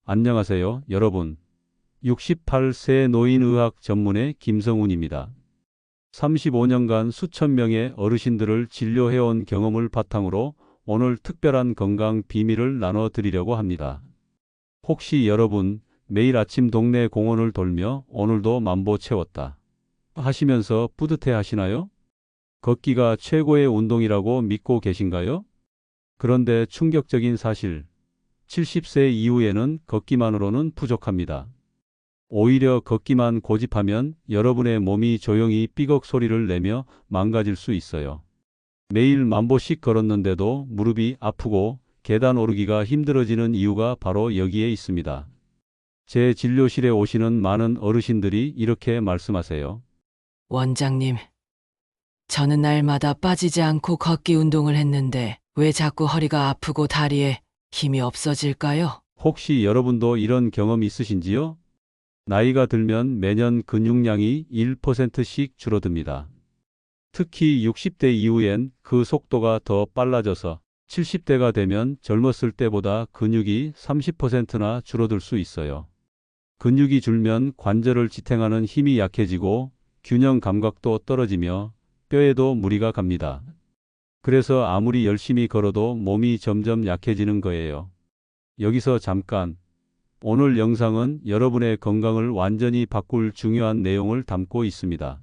안녕하세요, 여러분. 68세 노인의학 전문의 김성훈입니다. 35년간 수천 명의 어르신들을 진료해온 경험을 바탕으로 오늘 특별한 건강 비밀을 나눠드리려고 합니다. 혹시 여러분 매일 아침 동네 공원을 돌며 오늘도 만보 채웠다 하시면서 뿌듯해 하시나요? 걷기가 최고의 운동이라고 믿고 계신가요? 그런데 충격적인 사실, 70세 이후에는 걷기만으로는 부족합니다. 오히려 걷기만 고집하면 여러분의 몸이 조용히 삐걱 소리를 내며 망가질 수 있어요. 매일 만보씩 걸었는데도 무릎이 아프고 계단 오르기가 힘들어지는 이유가 바로 여기에 있습니다. 제 진료실에 오시는 많은 어르신들이 이렇게 말씀하세요. 원장님, 저는 날마다 빠지지 않고 걷기 운동을 했는데 왜 자꾸 허리가 아프고 다리에 힘이 없어질까요? 혹시 여러분도 이런 경험 있으신지요? 나이가 들면 매년 근육량이 1%씩 줄어듭니다. 특히 60대 이후엔 그 속도가 더 빨라져서 70대가 되면 젊었을 때보다 근육이 30%나 줄어들 수 있어요. 근육이 줄면 관절을 지탱하는 힘이 약해지고 균형 감각도 떨어지며 뼈에도 무리가 갑니다. 그래서 아무리 열심히 걸어도 몸이 점점 약해지는 거예요. 여기서 잠깐, 오늘 영상은 여러분의 건강을 완전히 바꿀 중요한 내용을 담고 있습니다.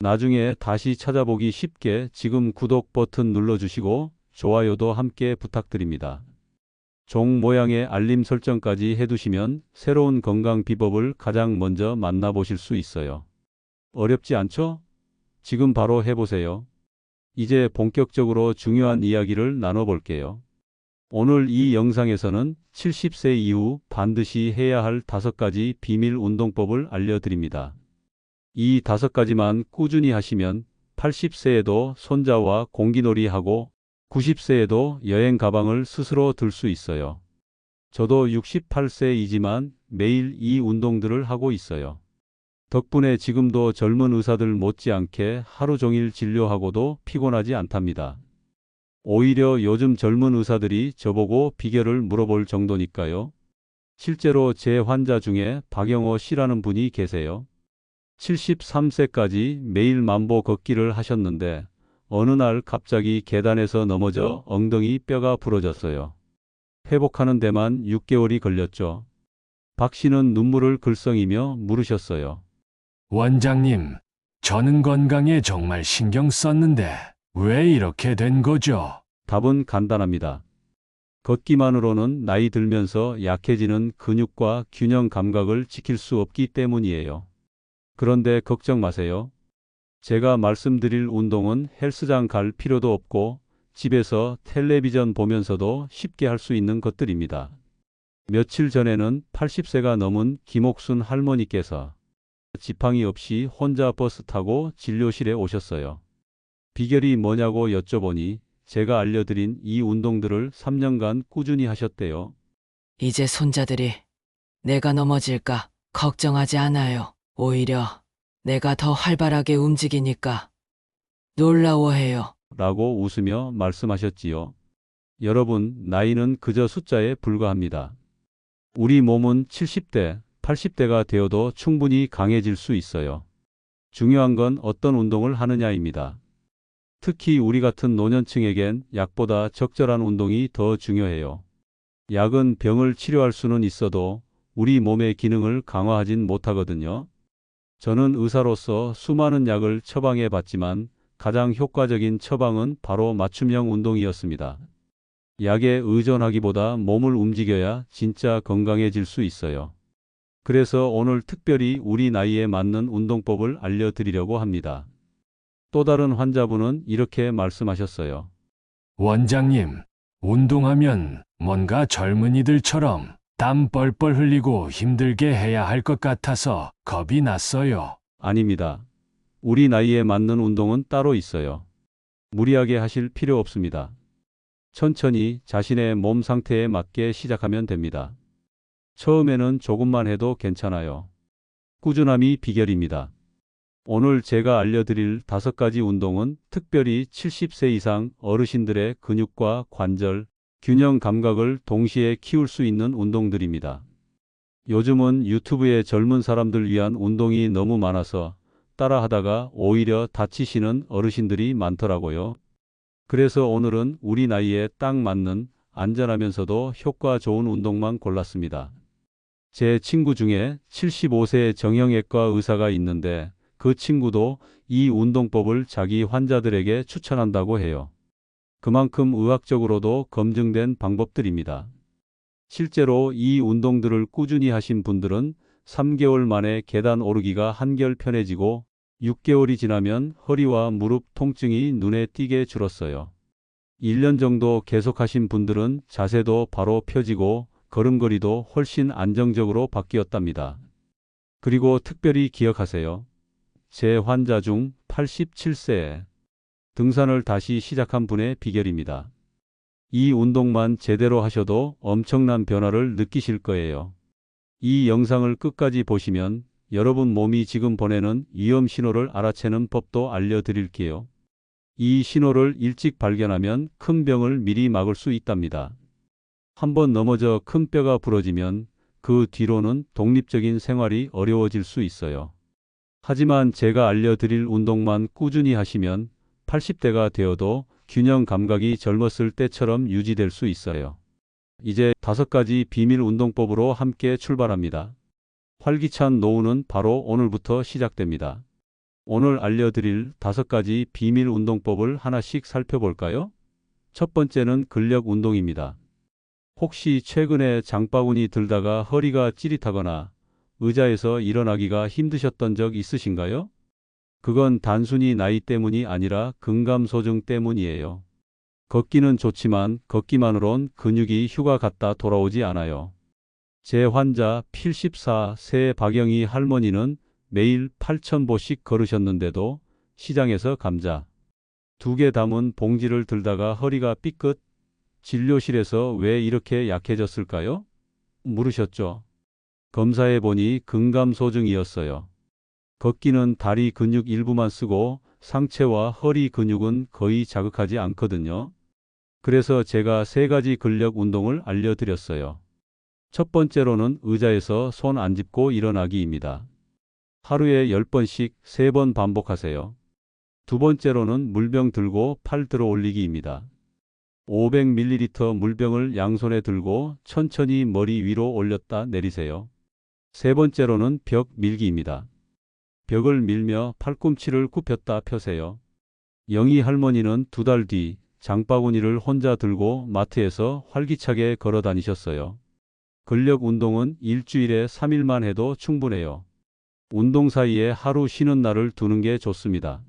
나중에 다시 찾아보기 쉽게 지금 구독 버튼 눌러주시고 좋아요도 함께 부탁드립니다. 종 모양의 알림 설정까지 해두시면 새로운 건강 비법을 가장 먼저 만나보실 수 있어요. 어렵지 않죠? 지금 바로 해보세요. 이제 본격적으로 중요한 이야기를 나눠볼게요. 오늘 이 영상에서는 70세 이후 반드시 해야 할 5가지 비밀 운동법을 알려드립니다. 이 5가지만 꾸준히 하시면 80세에도 손자와 공기놀이하고 90세에도 여행 가방을 스스로 들 수 있어요. 저도 68세이지만 매일 이 운동들을 하고 있어요. 덕분에 지금도 젊은 의사들 못지않게 하루 종일 진료하고도 피곤하지 않답니다. 오히려 요즘 젊은 의사들이 저보고 비결을 물어볼 정도니까요. 실제로 제 환자 중에 박영호 씨라는 분이 계세요. 73세까지 매일 만보 걷기를 하셨는데 어느 날 갑자기 계단에서 넘어져 엉덩이 뼈가 부러졌어요. 회복하는 데만 6개월이 걸렸죠. 박 씨는 눈물을 글썽이며 물으셨어요. 원장님, 저는 건강에 정말 신경 썼는데 왜 이렇게 된 거죠? 답은 간단합니다. 걷기만으로는 나이 들면서 약해지는 근육과 균형 감각을 지킬 수 없기 때문이에요. 그런데 걱정 마세요. 제가 말씀드릴 운동은 헬스장 갈 필요도 없고 집에서 텔레비전 보면서도 쉽게 할 수 있는 것들입니다. 며칠 전에는 80세가 넘은 김옥순 할머니께서 지팡이 없이 혼자 버스 타고 진료실에 오셨어요. 비결이 뭐냐고 여쭤보니 제가 알려드린 이 운동들을 3년간 꾸준히 하셨대요. 이제 손자들이 내가 넘어질까 걱정하지 않아요. 오히려 내가 더 활발하게 움직이니까 놀라워해요. 라고 웃으며 말씀하셨지요. 여러분, 나이는 그저 숫자에 불과합니다. 우리 몸은 70대, 80대가 되어도 충분히 강해질 수 있어요. 중요한 건 어떤 운동을 하느냐입니다. 특히 우리 같은 노년층에겐 약보다 적절한 운동이 더 중요해요. 약은 병을 치료할 수는 있어도 우리 몸의 기능을 강화하진 못하거든요. 저는 의사로서 수많은 약을 처방해 봤지만 가장 효과적인 처방은 바로 맞춤형 운동이었습니다. 약에 의존하기보다 몸을 움직여야 진짜 건강해질 수 있어요. 그래서 오늘 특별히 우리 나이에 맞는 운동법을 알려드리려고 합니다. 또 다른 환자분은 이렇게 말씀하셨어요. 원장님, 운동하면 뭔가 젊은이들처럼 땀 뻘뻘 흘리고 힘들게 해야 할 것 같아서 겁이 났어요. 아닙니다. 우리 나이에 맞는 운동은 따로 있어요. 무리하게 하실 필요 없습니다. 천천히 자신의 몸 상태에 맞게 시작하면 됩니다. 처음에는 조금만 해도 괜찮아요. 꾸준함이 비결입니다. 오늘 제가 알려드릴 5가지 운동은 특별히 70세 이상 어르신들의 근육과 관절, 균형 감각을 동시에 키울 수 있는 운동들입니다. 요즘은 유튜브에 젊은 사람들 위한 운동이 너무 많아서 따라하다가 오히려 다치시는 어르신들이 많더라고요. 그래서 오늘은 우리 나이에 딱 맞는 안전하면서도 효과 좋은 운동만 골랐습니다. 제 친구 중에 75세 정형외과 의사가 있는데 그 친구도 이 운동법을 자기 환자들에게 추천한다고 해요. 그만큼 의학적으로도 검증된 방법들입니다. 실제로 이 운동들을 꾸준히 하신 분들은 3개월 만에 계단 오르기가 한결 편해지고 6개월이 지나면 허리와 무릎 통증이 눈에 띄게 줄었어요. 1년 정도 계속하신 분들은 자세도 바로 펴지고 걸음걸이도 훨씬 안정적으로 바뀌었답니다. 그리고 특별히 기억하세요. 제 환자 중 87세에 등산을 다시 시작한 분의 비결입니다. 이 운동만 제대로 하셔도 엄청난 변화를 느끼실 거예요. 이 영상을 끝까지 보시면 여러분 몸이 지금 보내는 위험 신호를 알아채는 법도 알려드릴게요. 이 신호를 일찍 발견하면 큰 병을 미리 막을 수 있답니다. 한번 넘어져 큰 뼈가 부러지면 그 뒤로는 독립적인 생활이 어려워질 수 있어요. 하지만 제가 알려드릴 운동만 꾸준히 하시면 80대가 되어도 균형 감각이 젊었을 때처럼 유지될 수 있어요. 이제 5가지 비밀 운동법으로 함께 출발합니다. 활기찬 노후는 바로 오늘부터 시작됩니다. 오늘 알려드릴 5가지 비밀 운동법을 하나씩 살펴볼까요? 첫 번째는 근력 운동입니다. 혹시 최근에 장바구니 들다가 허리가 찌릿하거나 의자에서 일어나기가 힘드셨던 적 있으신가요? 그건 단순히 나이 때문이 아니라 근감소증 때문이에요. 걷기는 좋지만 걷기만으론 근육이 휴가 갔다 돌아오지 않아요. 제 환자 74세 박영희 할머니는 매일 8,000보씩 걸으셨는데도 시장에서 감자 2개 담은 봉지를 들다가 허리가 삐끗. 진료실에서 왜 이렇게 약해졌을까요? 물으셨죠. 검사해보니 근감소증이었어요. 걷기는 다리 근육 일부만 쓰고 상체와 허리 근육은 거의 자극하지 않거든요. 그래서 제가 3가지 근력 운동을 알려드렸어요. 첫 번째로는 의자에서 손 안 짚고 일어나기입니다. 하루에 10번씩 3번 반복하세요. 두 번째로는 물병 들고 팔 들어 올리기입니다. 500ml 물병을 양손에 들고 천천히 머리 위로 올렸다 내리세요. 세 번째로는 벽 밀기입니다. 벽을 밀며 팔꿈치를 굽혔다 펴세요. 영희 할머니는 2달 뒤 장바구니를 혼자 들고 마트에서 활기차게 걸어 다니셨어요. 근력 운동은 일주일에 3일만 해도 충분해요. 운동 사이에 하루 쉬는 날을 두는 게 좋습니다.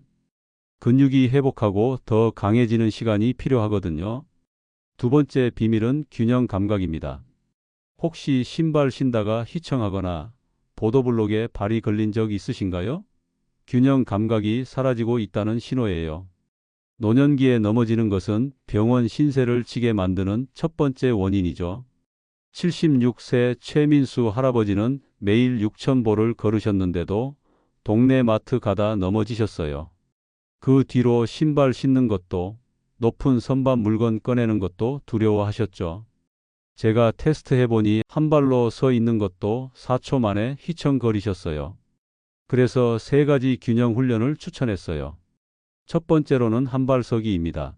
근육이 회복하고 더 강해지는 시간이 필요하거든요. 두 번째 비밀은 균형 감각입니다. 혹시 신발 신다가 휘청하거나 보도블록에 발이 걸린 적 있으신가요? 균형 감각이 사라지고 있다는 신호예요. 노년기에 넘어지는 것은 병원 신세를 지게 만드는 첫 번째 원인이죠. 76세 최민수 할아버지는 매일 6,000보를 걸으셨는데도 동네 마트 가다 넘어지셨어요. 그 뒤로 신발 신는 것도 높은 선반 물건 꺼내는 것도 두려워하셨죠. 제가 테스트해보니 한 발로 서 있는 것도 4초 만에 휘청거리셨어요. 그래서 3가지 균형 훈련을 추천했어요. 첫 번째로는 한발서기입니다.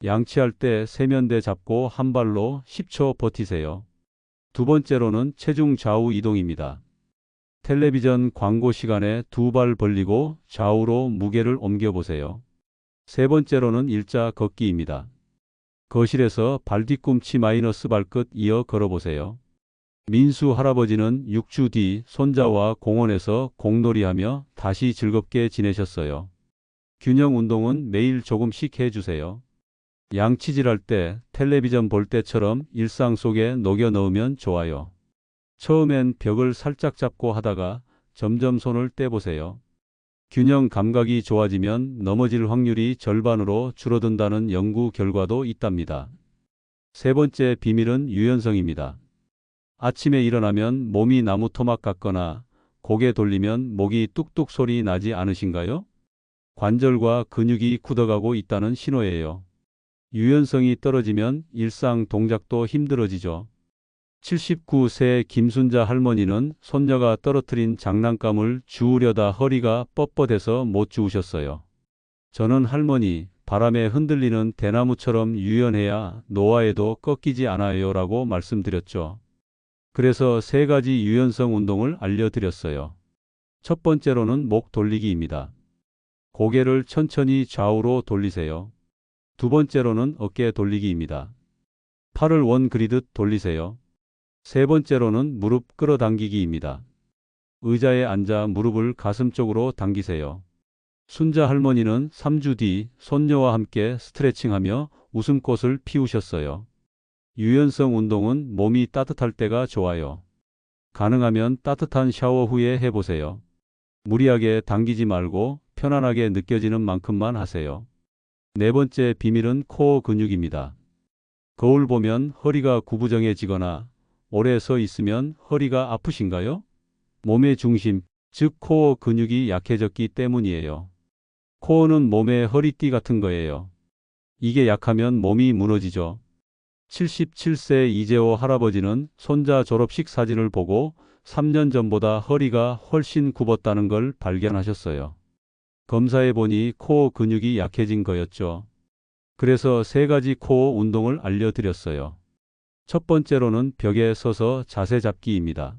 양치할 때 세면대 잡고 한 발로 10초 버티세요. 두 번째로는 체중 좌우 이동입니다. 텔레비전 광고 시간에 2발 벌리고 좌우로 무게를 옮겨보세요. 세 번째로는 일자 걷기입니다. 거실에서 발뒤꿈치 마이너스 발끝 이어 걸어보세요. 민수 할아버지는 6주 뒤 손자와 공원에서 공놀이하며 다시 즐겁게 지내셨어요. 균형 운동은 매일 조금씩 해주세요. 양치질할 때, 텔레비전 볼 때처럼 일상 속에 녹여 넣으면 좋아요. 처음엔 벽을 살짝 잡고 하다가 점점 손을 떼보세요. 균형 감각이 좋아지면 넘어질 확률이 절반으로 줄어든다는 연구 결과도 있답니다. 세 번째 비밀은 유연성입니다. 아침에 일어나면 몸이 나무 토막 같거나 고개 돌리면 목이 뚝뚝 소리 나지 않으신가요? 관절과 근육이 굳어가고 있다는 신호예요. 유연성이 떨어지면 일상 동작도 힘들어지죠. 79세 김순자 할머니는 손녀가 떨어뜨린 장난감을 주우려다 허리가 뻣뻣해서 못 주우셨어요. 저는 할머니, 바람에 흔들리는 대나무처럼 유연해야 노화에도 꺾이지 않아요라고 말씀드렸죠. 그래서 3가지 유연성 운동을 알려드렸어요. 첫 번째로는 목 돌리기입니다. 고개를 천천히 좌우로 돌리세요. 두 번째로는 어깨 돌리기입니다. 팔을 원 그리듯 돌리세요. 세 번째로는 무릎 끌어당기기입니다. 의자에 앉아 무릎을 가슴 쪽으로 당기세요. 순자 할머니는 3주 뒤 손녀와 함께 스트레칭하며 웃음꽃을 피우셨어요. 유연성 운동은 몸이 따뜻할 때가 좋아요. 가능하면 따뜻한 샤워 후에 해보세요. 무리하게 당기지 말고 편안하게 느껴지는 만큼만 하세요. 네 번째 비밀은 코어 근육입니다. 거울 보면 허리가 구부정해지거나 오래 서 있으면 허리가 아프신가요? 몸의 중심, 즉 코어 근육이 약해졌기 때문이에요. 코어는 몸의 허리띠 같은 거예요. 이게 약하면 몸이 무너지죠. 77세 이재호 할아버지는 손자 졸업식 사진을 보고 3년 전보다 허리가 훨씬 굽었다는 걸 발견하셨어요. 검사해 보니 코어 근육이 약해진 거였죠. 그래서 3가지 코어 운동을 알려드렸어요. 첫 번째로는 벽에 서서 자세 잡기입니다.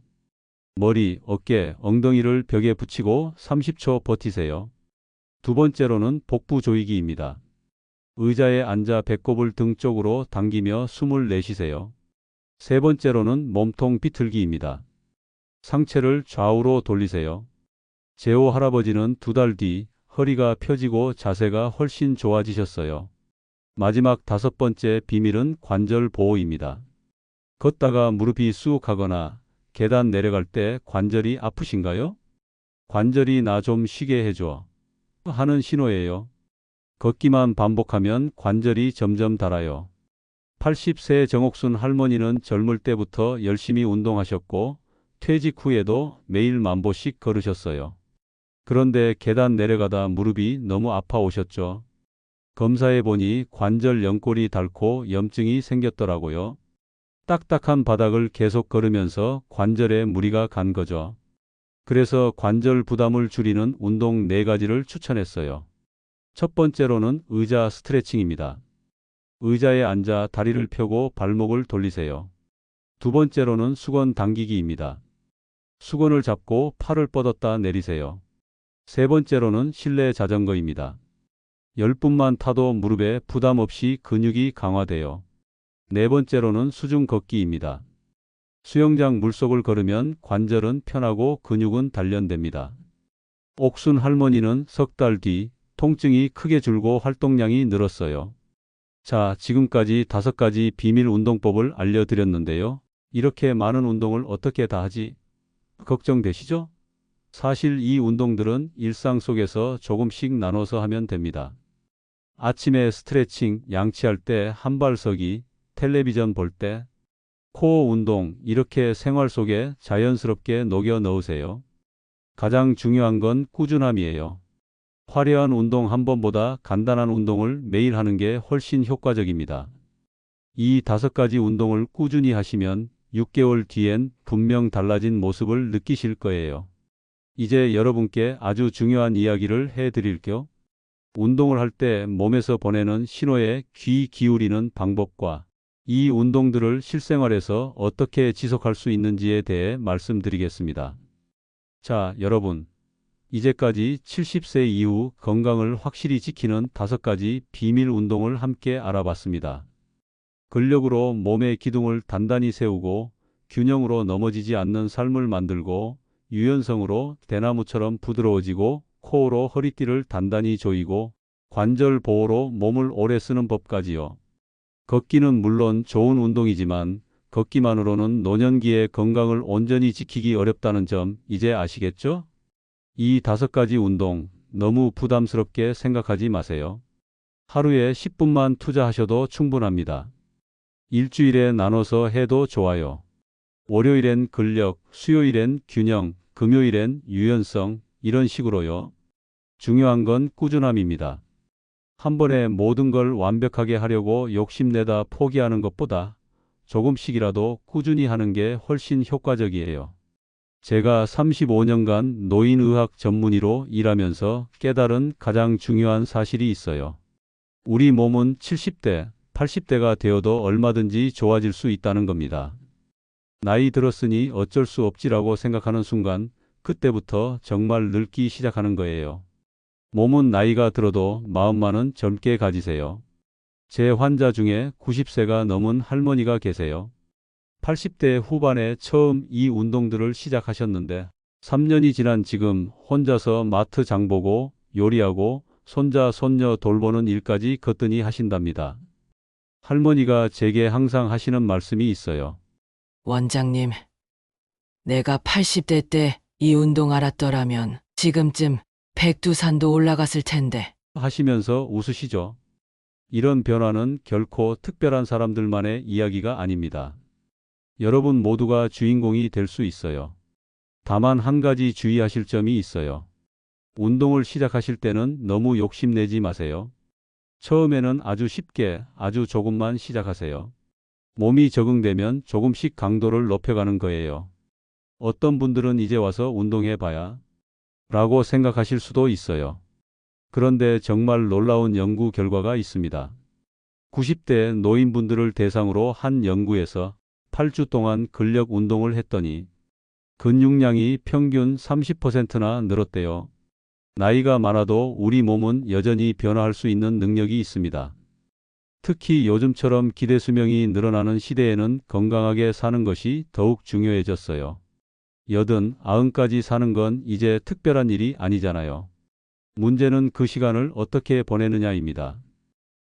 머리, 어깨, 엉덩이를 벽에 붙이고 30초 버티세요. 두 번째로는 복부 조이기입니다. 의자에 앉아 배꼽을 등 쪽으로 당기며 숨을 내쉬세요. 세 번째로는 몸통 비틀기입니다. 상체를 좌우로 돌리세요. 재호 할아버지는 2달 뒤 허리가 펴지고 자세가 훨씬 좋아지셨어요. 마지막 5번째 비밀은 관절 보호입니다. 걷다가 무릎이 쑥 하거나 계단 내려갈 때 관절이 아프신가요? 관절이 나 좀 쉬게 해줘 하는 신호예요. 걷기만 반복하면 관절이 점점 닳아요. 80세 정옥순 할머니는 젊을 때부터 열심히 운동하셨고 퇴직 후에도 매일 10,000보씩 걸으셨어요. 그런데 계단 내려가다 무릎이 너무 아파오셨죠. 검사해 보니 관절 연골이 닳고 염증이 생겼더라고요. 딱딱한 바닥을 계속 걸으면서 관절에 무리가 간 거죠. 그래서 관절 부담을 줄이는 운동 4가지를 추천했어요. 첫 번째로는 의자 스트레칭입니다. 의자에 앉아 다리를 펴고 발목을 돌리세요. 두 번째로는 수건 당기기입니다. 수건을 잡고 팔을 뻗었다 내리세요. 세 번째로는 실내 자전거입니다. 10분만 타도 무릎에 부담 없이 근육이 강화돼요. 네 번째로는 수중 걷기입니다. 수영장 물속을 걸으면 관절은 편하고 근육은 단련됩니다. 옥순 할머니는 3달 뒤 통증이 크게 줄고 활동량이 늘었어요. 자, 지금까지 5가지 비밀 운동법을 알려드렸는데요. 이렇게 많은 운동을 어떻게 다 하지? 걱정되시죠? 사실 이 운동들은 일상 속에서 조금씩 나눠서 하면 됩니다. 아침에 스트레칭, 양치할 때 한발서기, 텔레비전 볼 때, 코어 운동, 이렇게 생활 속에 자연스럽게 녹여 넣으세요. 가장 중요한 건 꾸준함이에요. 화려한 운동 한 번보다 간단한 운동을 매일 하는 게 훨씬 효과적입니다. 이 5가지 운동을 꾸준히 하시면 6개월 뒤엔 분명 달라진 모습을 느끼실 거예요. 이제 여러분께 아주 중요한 이야기를 해드릴게요. 운동을 할 때 몸에서 보내는 신호에 귀 기울이는 방법과 이 운동들을 실생활에서 어떻게 지속할 수 있는지에 대해 말씀드리겠습니다. 자, 여러분. 이제까지 70세 이후 건강을 확실히 지키는 5가지 비밀 운동을 함께 알아봤습니다. 근력으로 몸의 기둥을 단단히 세우고 균형으로 넘어지지 않는 삶을 만들고 유연성으로 대나무처럼 부드러워지고 코어로 허리띠를 단단히 조이고 관절 보호로 몸을 오래 쓰는 법까지요. 걷기는 물론 좋은 운동이지만 걷기만으로는 노년기의 건강을 온전히 지키기 어렵다는 점 이제 아시겠죠? 이 5가지 운동 너무 부담스럽게 생각하지 마세요. 하루에 10분만 투자하셔도 충분합니다. 일주일에 나눠서 해도 좋아요. 월요일엔 근력, 수요일엔 균형, 금요일엔 유연성, 이런 식으로요. 중요한 건 꾸준함입니다. 한 번에 모든 걸 완벽하게 하려고 욕심내다 포기하는 것보다 조금씩이라도 꾸준히 하는 게 훨씬 효과적이에요. 제가 35년간 노인의학 전문의로 일하면서 깨달은 가장 중요한 사실이 있어요. 우리 몸은 70대, 80대가 되어도 얼마든지 좋아질 수 있다는 겁니다. 나이 들었으니 어쩔 수 없지라고 생각하는 순간 그때부터 정말 늙기 시작하는 거예요. 몸은 나이가 들어도 마음만은 젊게 가지세요. 제 환자 중에 90세가 넘은 할머니가 계세요. 80대 후반에 처음 이 운동들을 시작하셨는데 3년이 지난 지금 혼자서 마트 장 보고 요리하고 손자 손녀 돌보는 일까지 거뜬히 하신답니다. 할머니가 제게 항상 하시는 말씀이 있어요. 원장님, 내가 80대 때 이 운동 알았더라면 지금쯤 백두산도 올라갔을 텐데. 하시면서 웃으시죠. 이런 변화는 결코 특별한 사람들만의 이야기가 아닙니다. 여러분 모두가 주인공이 될 수 있어요. 다만 한 가지 주의하실 점이 있어요. 운동을 시작하실 때는 너무 욕심내지 마세요. 처음에는 아주 쉽게 아주 조금만 시작하세요. 몸이 적응되면 조금씩 강도를 높여가는 거예요. 어떤 분들은 이제 와서 운동해봐야 라고 생각하실 수도 있어요. 그런데 정말 놀라운 연구 결과가 있습니다. 90대 노인분들을 대상으로 한 연구에서 8주 동안 근력 운동을 했더니 근육량이 평균 30%나 늘었대요. 나이가 많아도 우리 몸은 여전히 변화할 수 있는 능력이 있습니다. 특히 요즘처럼 기대 수명이 늘어나는 시대에는 건강하게 사는 것이 더욱 중요해졌어요. 80, 90까지 사는 건 이제 특별한 일이 아니잖아요. 문제는 그 시간을 어떻게 보내느냐입니다.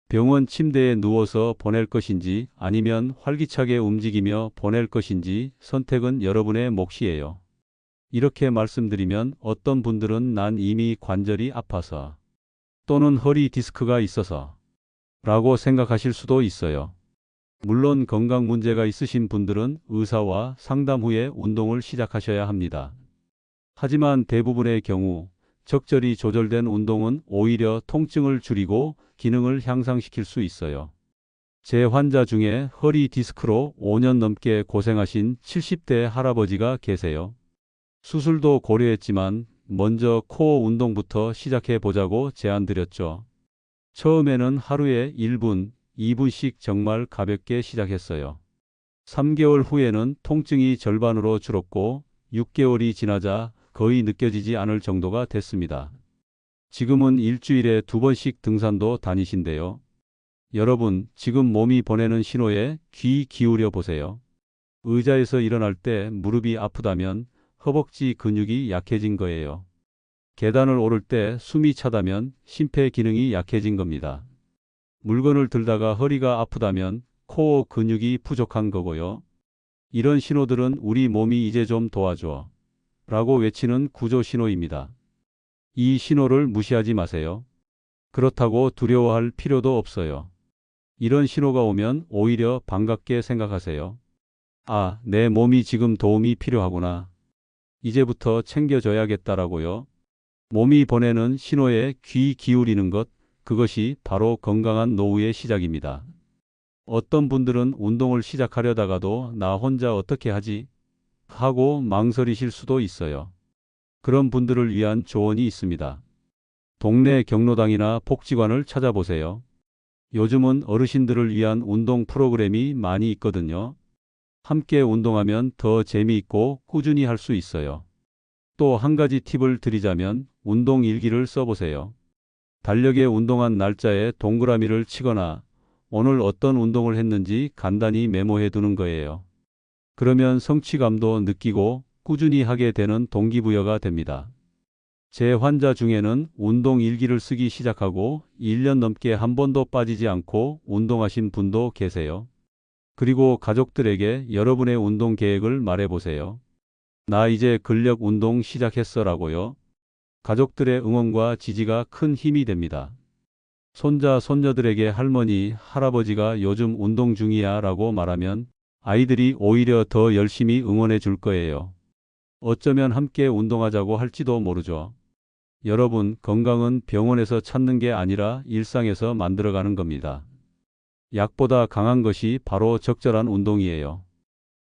병원 침대에 누워서 보낼 것인지 아니면 활기차게 움직이며 보낼 것인지 선택은 여러분의 몫이에요. 이렇게 말씀드리면 어떤 분들은 난 이미 관절이 아파서 또는 허리 디스크가 있어서 라고 생각하실 수도 있어요. 물론 건강 문제가 있으신 분들은 의사와 상담 후에 운동을 시작하셔야 합니다. 하지만 대부분의 경우 적절히 조절된 운동은 오히려 통증을 줄이고 기능을 향상시킬 수 있어요. 제 환자 중에 허리 디스크로 5년 넘게 고생하신 70대 할아버지가 계세요. 수술도 고려했지만 먼저 코어 운동부터 시작해 보자고 제안드렸죠. 처음에는 하루에 1분, 2분씩 정말 가볍게 시작했어요. 3개월 후에는 통증이 절반으로 줄었고 6개월이 지나자 거의 느껴지지 않을 정도가 됐습니다. 지금은 일주일에 2번씩 등산도 다니신대요. 여러분, 지금 몸이 보내는 신호에 귀 기울여 보세요. 의자에서 일어날 때 무릎이 아프다면 허벅지 근육이 약해진 거예요. 계단을 오를 때 숨이 차다면 심폐 기능이 약해진 겁니다. 물건을 들다가 허리가 아프다면 코어 근육이 부족한 거고요. 이런 신호들은 우리 몸이 이제 좀 도와줘 라고 외치는 구조 신호입니다. 이 신호를 무시하지 마세요. 그렇다고 두려워할 필요도 없어요. 이런 신호가 오면 오히려 반갑게 생각하세요. 아, 내 몸이 지금 도움이 필요하구나. 이제부터 챙겨줘야겠다라고요. 몸이 보내는 신호에 귀 기울이는 것, 그것이 바로 건강한 노후의 시작입니다. 어떤 분들은 운동을 시작하려다가도 나 혼자 어떻게 하지? 하고 망설이실 수도 있어요. 그런 분들을 위한 조언이 있습니다. 동네 경로당이나 복지관을 찾아보세요. 요즘은 어르신들을 위한 운동 프로그램이 많이 있거든요. 함께 운동하면 더 재미있고 꾸준히 할 수 있어요. 또 한 가지 팁을 드리자면 운동 일기를 써보세요. 달력에 운동한 날짜에 동그라미를 치거나 오늘 어떤 운동을 했는지 간단히 메모해 두는 거예요. 그러면 성취감도 느끼고 꾸준히 하게 되는 동기부여가 됩니다. 제 환자 중에는 운동 일기를 쓰기 시작하고 1년 넘게 한 번도 빠지지 않고 운동하신 분도 계세요. 그리고 가족들에게 여러분의 운동 계획을 말해보세요. 나 이제 근력 운동 시작했어 라고요. 가족들의 응원과 지지가 큰 힘이 됩니다. 손자, 손녀들에게 할머니, 할아버지가 요즘 운동 중이야 라고 말하면 아이들이 오히려 더 열심히 응원해 줄 거예요. 어쩌면 함께 운동하자고 할지도 모르죠. 여러분, 건강은 병원에서 찾는 게 아니라 일상에서 만들어가는 겁니다. 약보다 강한 것이 바로 적절한 운동이에요.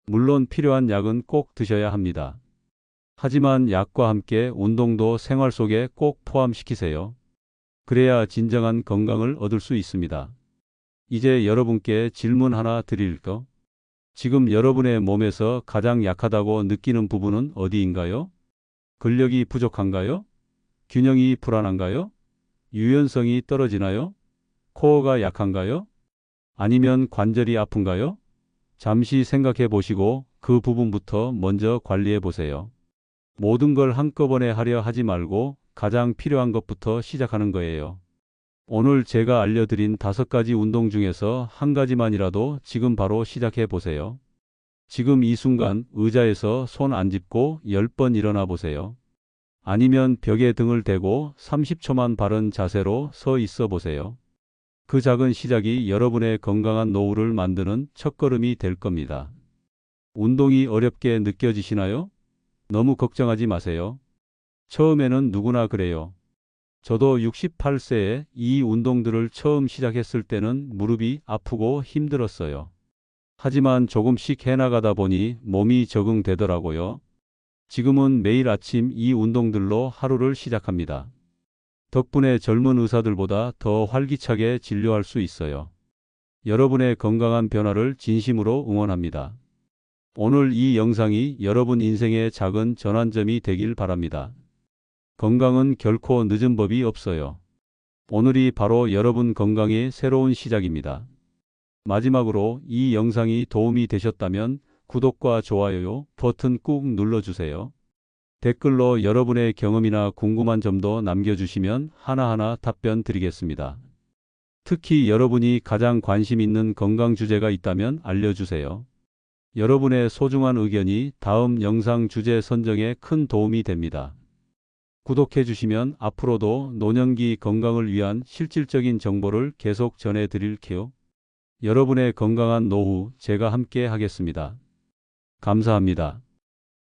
물론 필요한 약은 꼭 드셔야 합니다. 하지만 약과 함께 운동도 생활 속에 꼭 포함시키세요. 그래야 진정한 건강을 얻을 수 있습니다. 이제 여러분께 질문 하나 드릴까? 지금 여러분의 몸에서 가장 약하다고 느끼는 부분은 어디인가요? 근력이 부족한가요? 균형이 불안한가요? 유연성이 떨어지나요? 코어가 약한가요? 아니면 관절이 아픈가요? 잠시 생각해 보시고 그 부분부터 먼저 관리해 보세요. 모든 걸 한꺼번에 하려 하지 말고 가장 필요한 것부터 시작하는 거예요. 오늘 제가 알려드린 5가지 운동 중에서 한 가지만이라도 지금 바로 시작해 보세요. 지금 이 순간 의자에서 손 안 짚고 10번 일어나 보세요. 아니면 벽에 등을 대고 30초만 바른 자세로 서 있어 보세요. 그 작은 시작이 여러분의 건강한 노후를 만드는 첫걸음이 될 겁니다. 운동이 어렵게 느껴지시나요? 너무 걱정하지 마세요. 처음에는 누구나 그래요. 저도 68세에 이 운동들을 처음 시작했을 때는 무릎이 아프고 힘들었어요. 하지만 조금씩 해나가다 보니 몸이 적응되더라고요. 지금은 매일 아침 이 운동들로 하루를 시작합니다. 덕분에 젊은 의사들보다 더 활기차게 진료할 수 있어요. 여러분의 건강한 변화를 진심으로 응원합니다. 오늘 이 영상이 여러분 인생의 작은 전환점이 되길 바랍니다. 건강은 결코 늦은 법이 없어요. 오늘이 바로 여러분 건강의 새로운 시작입니다. 마지막으로 이 영상이 도움이 되셨다면 구독과 좋아요 버튼 꾹 눌러주세요. 댓글로 여러분의 경험이나 궁금한 점도 남겨주시면 하나하나 답변 드리겠습니다. 특히 여러분이 가장 관심 있는 건강 주제가 있다면 알려주세요. 여러분의 소중한 의견이 다음 영상 주제 선정에 큰 도움이 됩니다. 구독해 주시면 앞으로도 노년기 건강을 위한 실질적인 정보를 계속 전해드릴게요. 여러분의 건강한 노후 제가 함께 하겠습니다. 감사합니다.